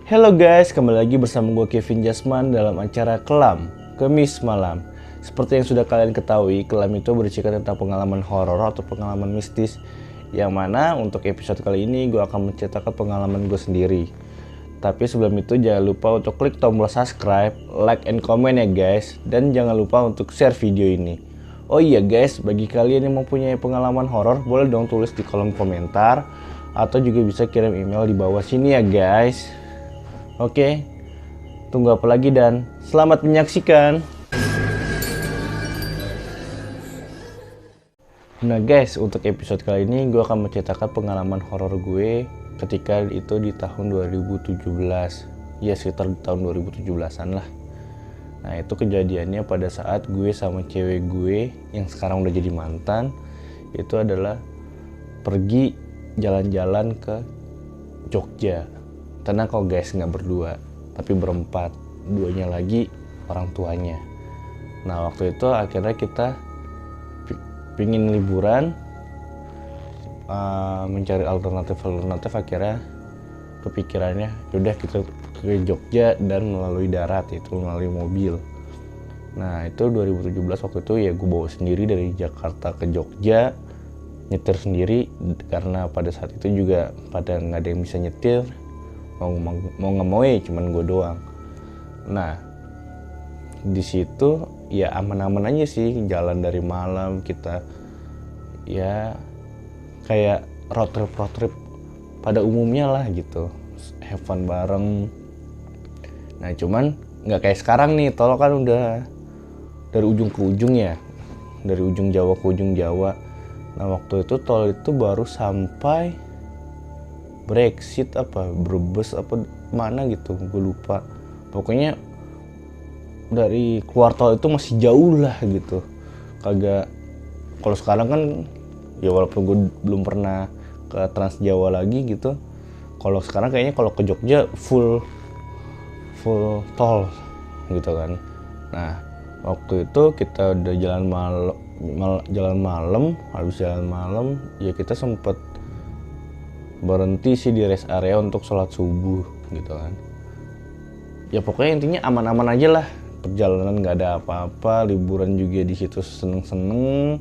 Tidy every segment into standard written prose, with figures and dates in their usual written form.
Halo guys, kembali lagi bersama gue Kevin Jasman dalam acara Kelam, Kemis Malam. Seperti yang sudah kalian ketahui, Kelam itu bercerita tentang pengalaman horor atau pengalaman mistis. Yang mana untuk episode kali ini gue akan menceritakan pengalaman gue sendiri. Tapi sebelum itu jangan lupa untuk klik tombol subscribe, like and comment ya guys. Dan jangan lupa untuk share video ini. Oh iya guys, bagi kalian yang mempunyai pengalaman horor, boleh dong tulis di kolom komentar. Atau juga bisa kirim email di bawah sini ya guys. Oke, tunggu apa lagi dan selamat menyaksikan. Nah guys, untuk episode kali ini gue akan menceritakan pengalaman horor gue ketika itu di tahun 2017. Ya sekitar di tahun 2017an lah. Nah itu kejadiannya pada saat gue sama cewek gue yang sekarang udah jadi mantan. Itu adalah pergi jalan-jalan ke Jogja. Tenang kok guys, nggak berdua, tapi berempat. Duanya lagi orang tuanya. Nah waktu itu akhirnya kita pingin liburan, mencari alternatif. Akhirnya kepikirannya yaudah kita ke Jogja dan melalui darat, itu melalui mobil. Nah itu 2017 waktu itu ya gue bawa sendiri dari Jakarta ke Jogja, nyetir sendiri karena pada saat itu juga pada nggak ada yang bisa nyetir. Mau nggak mau ya cuman gue doang. Nah di situ ya aman-aman aja sih, jalan dari malam kita ya kayak road trip pada umumnya lah gitu, have fun bareng. Nah cuman nggak kayak sekarang nih, tol kan udah dari ujung ke ujung ya, dari ujung Jawa ke ujung Jawa. Nah waktu itu tol itu baru sampai Brexit apa Brebes apa mana gitu, gue lupa. Pokoknya dari keluar tol itu masih jauh lah gitu, kagak. Kalau sekarang kan ya walaupun gue belum pernah ke Trans Jawa lagi gitu, kalau sekarang kayaknya kalau ke Jogja full tol gitu kan. Nah waktu itu kita udah jalan malam, habis jalan malam ya kita sempet berhenti sih di rest area untuk sholat subuh gitu kan. Ya pokoknya intinya aman-aman aja lah, perjalanan nggak ada apa-apa, liburan juga di situ seneng-seneng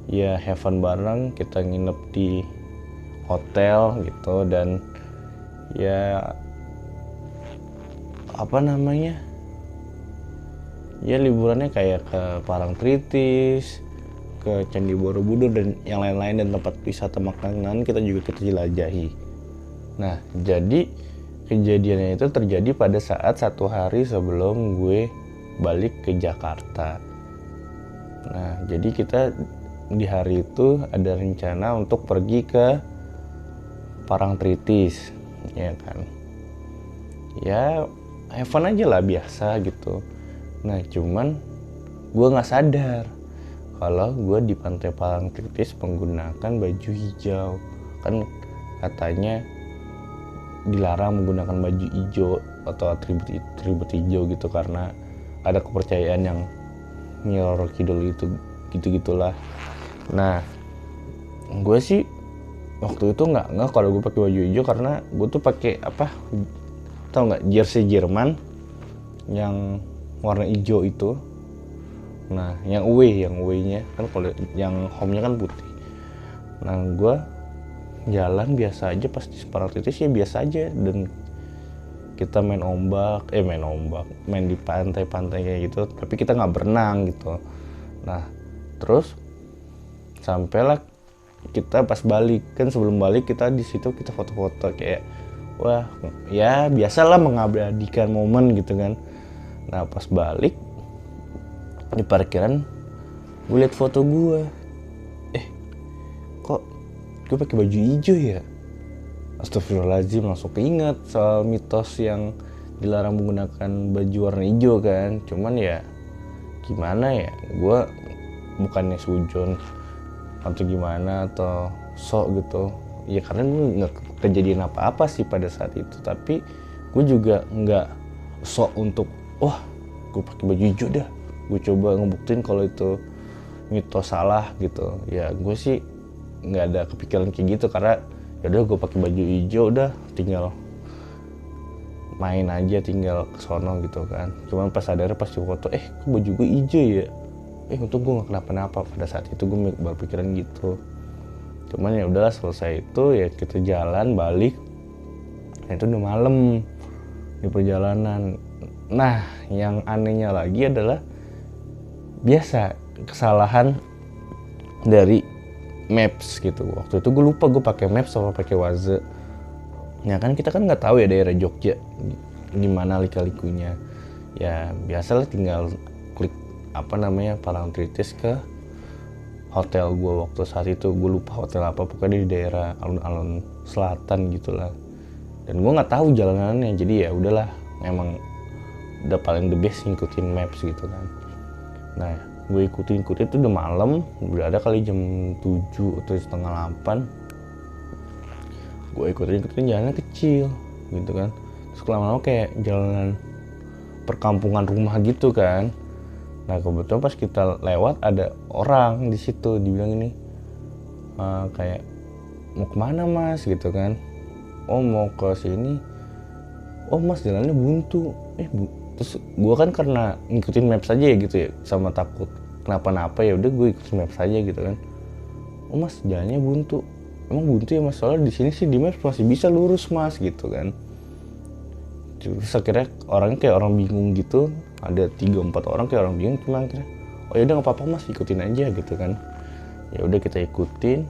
ya, have fun bareng. Kita nginep di hotel gitu dan ya apa namanya ya liburannya kayak ke Parangtritis, ke Candi Borobudur dan yang lain-lain, dan tempat wisata makanan kita jelajahi. Nah jadi kejadiannya itu terjadi pada saat 1 hari sebelum gue balik ke Jakarta. Nah jadi kita di hari itu ada rencana untuk pergi ke Parangtritis ya kan, ya have fun aja lah biasa gitu. Nah cuman gue nggak sadar kalau gue di pantai Parangtritis menggunakan baju hijau. Kan katanya dilarang menggunakan baju hijau atau atribut hijau gitu, karena ada kepercayaan yang Nyi Kidul itu gitu-gitulah. Nah gue sih waktu itu nggak kalau gue pakai baju hijau, karena gue tuh pakai apa, tau nggak, jersey Jerman yang warna hijau itu. Nah yang away-nya kan, kalau yang home-nya kan putih. Nah gue jalan biasa aja, pas di Parangtritis ya biasa aja, dan kita main di pantai-pantai kayak gitu, tapi kita nggak berenang gitu. Nah terus sampailah kita pas balik, kan sebelum balik kita di situ kita foto-foto kayak wah ya biasalah mengabadikan momen gitu kan. Nah pas balik di parkiran gue liat foto gue, kok gue pakai baju hijau ya. Astagfirullahaladzim, langsung keinget soal mitos yang dilarang menggunakan baju warna hijau kan. Cuman ya gimana ya, gue bukannya sujon atau gimana atau sok gitu ya, karena gue nggak kejadian apa-apa sih pada saat itu. Tapi gue juga nggak sok untuk wah gue pakai baju hijau dah, gue coba ngebuktiin kalau itu mitos salah gitu. Ya gue sih nggak ada kepikiran kayak gitu, karena ya udah gue pakai baju hijau udah tinggal main aja tinggal ke sono gitu kan. Cuman pas sadar pas di foto kok baju gue hijau ya, untung gue gak kenapa-napa. Pada saat itu gue berpikiran gitu. Cuman ya udahlah, selesai itu ya kita jalan balik. Nah itu udah malam di perjalanan. Nah yang anehnya lagi adalah biasa kesalahan dari maps gitu. Waktu itu gue lupa gue pakai maps atau pakai Waze. Ya kan kita kan nggak tahu ya daerah Jogja gimana lika-likunya. Ya biasalah tinggal klik Parangtritis ke hotel gue waktu saat itu. Gue lupa hotel apa, pokoknya di daerah alun-alun selatan gitulah. Dan gue nggak tahu jalanannya, jadi ya udahlah, memang udah paling the best ngikutin maps gitu kan. Nah gue ikutin itu udah malam, udah ada kali jam 7 atau setengah 8. Gue ikutin jalannya kecil gitu kan. Terus lama-lama kayak jalanan perkampungan rumah gitu kan. Nah kebetulan pas kita lewat ada orang di situ, dibilang ini kayak mau kemana mas gitu kan. Oh mau ke sini. Oh mas jalannya buntu. Terus gue kan karena ngikutin maps aja ya gitu ya, sama takut kenapa-napa ya udah gue ikutin maps aja gitu kan. Oh mas jalannya buntu. Emang buntu ya mas, soalnya di sini sih di maps masih bisa lurus mas gitu kan. Terus akhirnya orangnya kayak orang bingung gitu, ada 3-4 orang kayak orang bingung. Cuma akhirnya oh ya udah nggak apa-apa mas, ikutin aja gitu kan. Ya udah kita ikutin,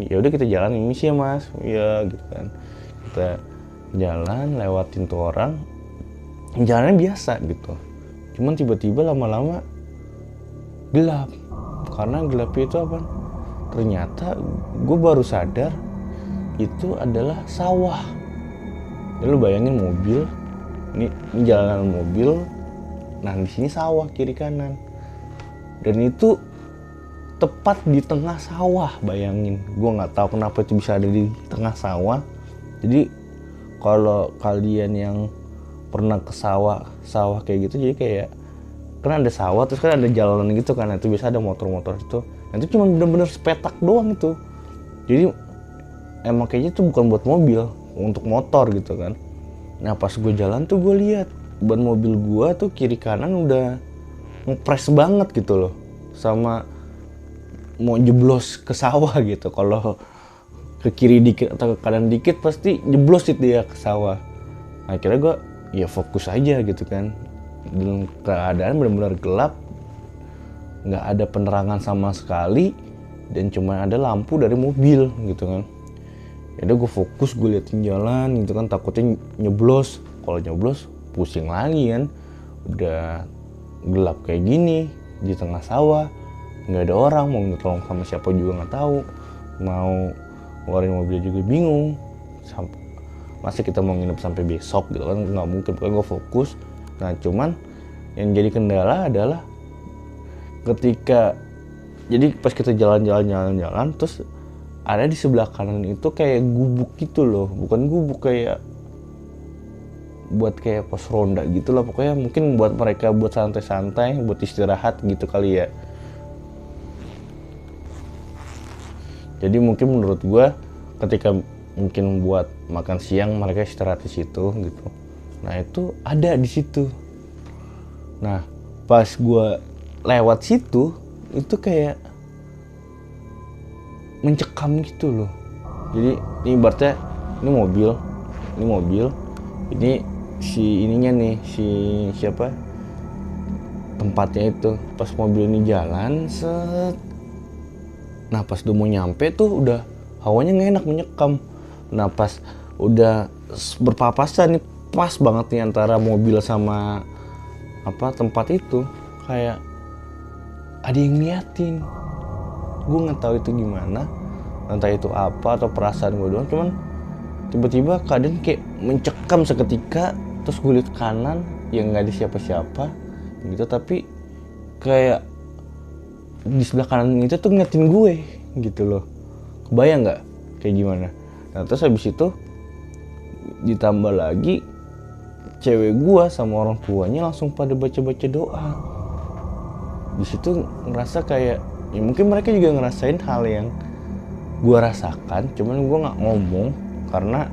ya udah kita jalan ini sih ya mas, ya gitu kan. Kita jalan lewatin tuh orang, jalannya biasa gitu. Cuman tiba-tiba lama-lama gelap. Karena gelapnya itu apa? Ternyata gue baru sadar itu adalah sawah. Dan lu bayangin mobil, ini jalanan mobil, nah di sini sawah kiri kanan. Dan itu tepat di tengah sawah, bayangin. Gue nggak tahu kenapa itu bisa ada di tengah sawah. Jadi kalau kalian yang pernah ke sawah kayak gitu, jadi kayak kan ada sawah terus kan ada jalanan gitu kan, itu biasa ada motor-motor itu. Nah, itu cuma bener-bener sepetak doang itu. Jadi emang kayaknya itu bukan buat mobil, untuk motor gitu kan. Nah pas gue jalan tuh gue lihat ban mobil gue tuh kiri kanan udah ngepres banget gitu loh, sama mau jeblos ke sawah gitu. Kalau ke kiri dikit atau ke kanan dikit pasti jeblos itu dia ke sawah. Akhirnya gue ya fokus aja gitu kan. Dalam keadaan benar-benar gelap, nggak ada penerangan sama sekali, dan cuma ada lampu dari mobil gitu kan. Ya udah gue fokus, gue liatin jalan gitu kan, takutnya nyeblos. Kalau nyeblos pusing lagi kan, udah gelap kayak gini di tengah sawah, nggak ada orang, mau minta tolong sama siapa juga nggak tahu, mau ngeluarin mobil juga bingung. Masa kita mau nginep sampai besok gitu kan, nggak mungkin. Pokoknya gue fokus. Nah cuman yang jadi kendala adalah ketika jadi pas kita jalan terus ada di sebelah kanan itu kayak gubuk gitu loh, bukan gubuk, kayak buat kayak pos ronda gitu lah pokoknya, mungkin buat mereka buat santai-santai, buat istirahat gitu kali ya. Jadi mungkin menurut gua ketika mungkin buat makan siang mereka istirahat di situ gitu. Nah itu ada di situ. Nah pas gue lewat situ itu kayak mencekam gitu loh. Jadi ini ibaratnya ini mobil, ini si ininya nih, si siapa tempatnya itu. Pas mobil ini jalan set, nah pas udah mau nyampe tuh udah hawanya nggak enak, menyekam. Nah pas udah berpapasan nih, pas banget nih antara mobil sama tempat itu, kayak ada yang ngeliatin. Gue nggak tahu itu gimana, entah itu apa atau perasaan gue doang. Cuman tiba-tiba keadaan kayak mencekam seketika. Terus gue liat kanan yang nggak ada siapa-siapa gitu, tapi kayak di sebelah kanan itu tuh ngeliatin gue gitu loh. Kebayang nggak kayak gimana? Nah terus habis itu ditambah lagi cewek gua sama orang tuanya langsung pada baca-baca doa. Di situ ngerasa kayak ya mungkin mereka juga ngerasain hal yang gua rasakan, cuman gua nggak ngomong karena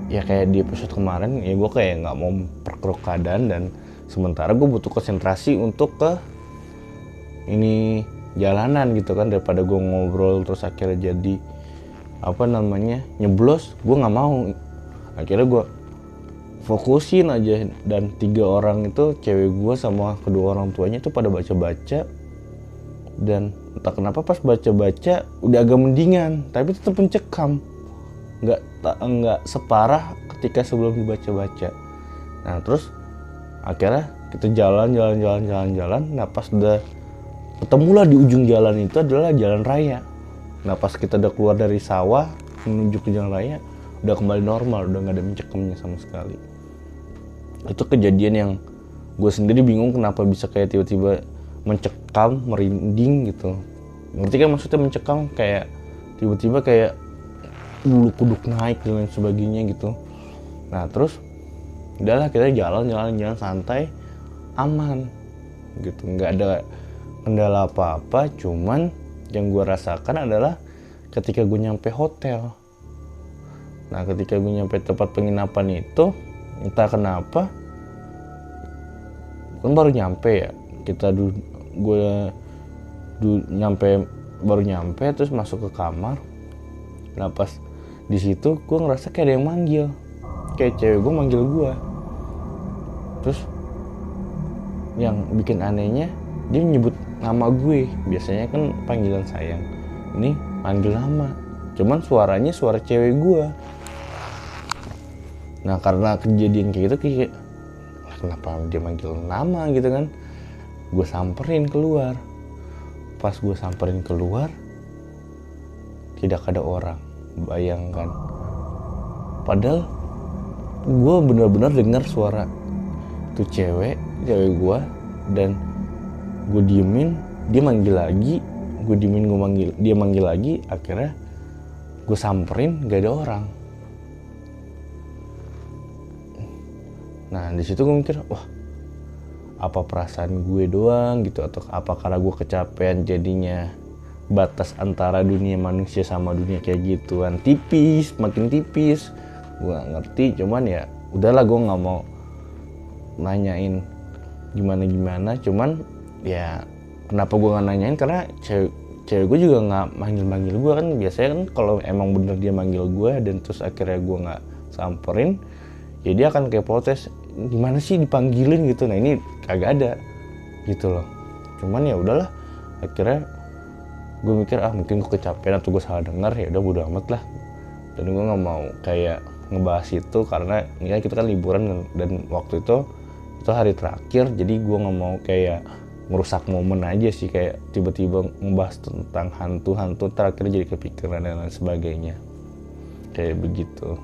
ya kayak di episode kemarin ya gue kayak nggak mau memperkeruh keadaan, dan sementara gue butuh konsentrasi untuk ke ini jalanan gitu kan, daripada gue ngobrol terus akhirnya jadi nyeblos. Gue nggak mau, akhirnya gue fokusin aja. Dan 3 orang itu, cewek gue sama kedua orang tuanya itu pada baca-baca, dan entah kenapa pas baca-baca udah agak mendingan, tapi tetap mencekam, nggak separah ketika sebelum dibaca-baca. Nah terus akhirnya kita jalan. Nah pas udah ketemulah di ujung jalan itu adalah jalan raya. Nah pas kita udah keluar dari sawah menuju ke jalan raya, udah kembali normal, udah nggak ada mencekemnya sama sekali. Itu kejadian yang gue sendiri bingung kenapa bisa kayak tiba-tiba mencekam, merinding gitu. Ngerti kan maksudnya mencekam, kayak tiba-tiba kayak bulu kuduk naik dan lain sebagainya gitu. Nah terus udahlah kita jalan santai, aman gitu, nggak ada kendala apa-apa. Cuman yang gue rasakan adalah ketika gue nyampe hotel. Nah ketika gue nyampe tempat penginapan itu, entah kenapa kan baru nyampe ya, baru nyampe terus masuk ke kamar. Nah pas di situ gue ngerasa kayak ada yang manggil, kayak cewek gue manggil gue. Terus yang bikin anehnya, dia menyebut nama gue. Biasanya kan panggilan sayang, ini manggil nama, cuman suaranya suara cewek gue. Nah karena kejadian kayak gitu, kayak kenapa dia manggil nama gitu kan. Gue samperin keluar. Pas gue samperin keluar, tidak ada orang. Bayangkan, padahal gue benar-benar dengar suara tuh cewek gue, dan gue diemin, dia manggil lagi, gue diemin, dia manggil lagi. Akhirnya gue samperin, gak ada orang. Nah di situ gue mikir, wah apa perasaan gue doang gitu, atau apa karena gue kecapean jadinya batas antara dunia manusia sama dunia kayak gituan tipis, makin tipis. Gue gak ngerti, cuman ya udahlah, gue nggak mau nanyain gimana. Cuman ya kenapa gue nggak nanyain, karena cewek gue juga nggak manggil gue kan. Biasanya kan kalau emang bener dia manggil gue dan terus akhirnya gue nggak samperin, ya dia akan kayak protes, gimana sih dipanggilin gitu. Nah ini kagak ada gitu loh. Cuman ya udahlah, akhirnya gue mikir mungkin gue kecapean atau gue salah dengar, ya udah bodo amat lah. Dan gue nggak mau kayak ngebahas itu, karena ini kan kita kan liburan, dan waktu itu hari terakhir, jadi gue nggak mau kayak merusak momen aja sih, kayak tiba-tiba ngebahas tentang hantu terakhir jadi kepikiran dan lain sebagainya kayak begitu.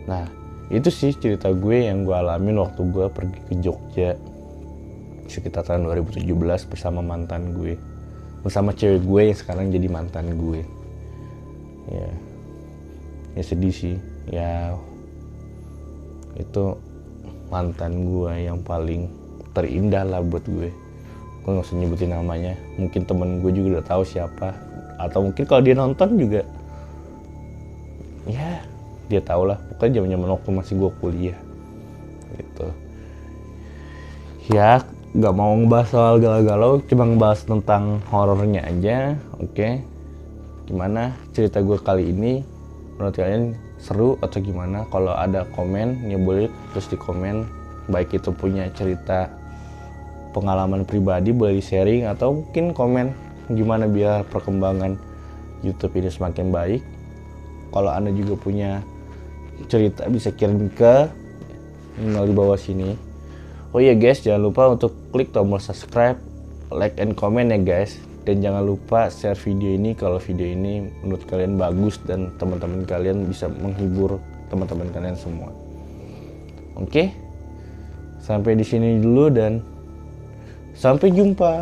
Nah itu sih cerita gue yang gue alamin waktu gue pergi ke Jogja sekitar tahun 2017 bersama mantan gue, bersama cewek gue yang sekarang jadi mantan gue. Ya sedih sih ya, itu mantan gue yang paling terindah lah buat gue. Gue gak usah nyebutin namanya, mungkin temen gue juga udah tahu siapa, atau mungkin kalau dia nonton juga ya dia tahu lah. Pokoknya zaman waktu masih gue kuliah gitu ya. Gak mau ngebahas soal galau-galau, cuma ngebahas tentang horornya aja. Oke. Gimana cerita gue kali ini, menurut kalian seru atau gimana? Kalau ada komen ya boleh terus di komen, baik itu punya cerita pengalaman pribadi boleh di sharing, atau mungkin komen gimana biar perkembangan YouTube ini semakin baik. Kalau Anda juga punya cerita bisa kirim ke email di bawah sini. Oh iya guys, jangan lupa untuk klik tombol subscribe, like and comment ya guys. Dan jangan lupa share video ini kalau video ini menurut kalian bagus dan teman-teman kalian bisa menghibur teman-teman kalian semua. Oke, sampai di sini dulu dan sampai jumpa.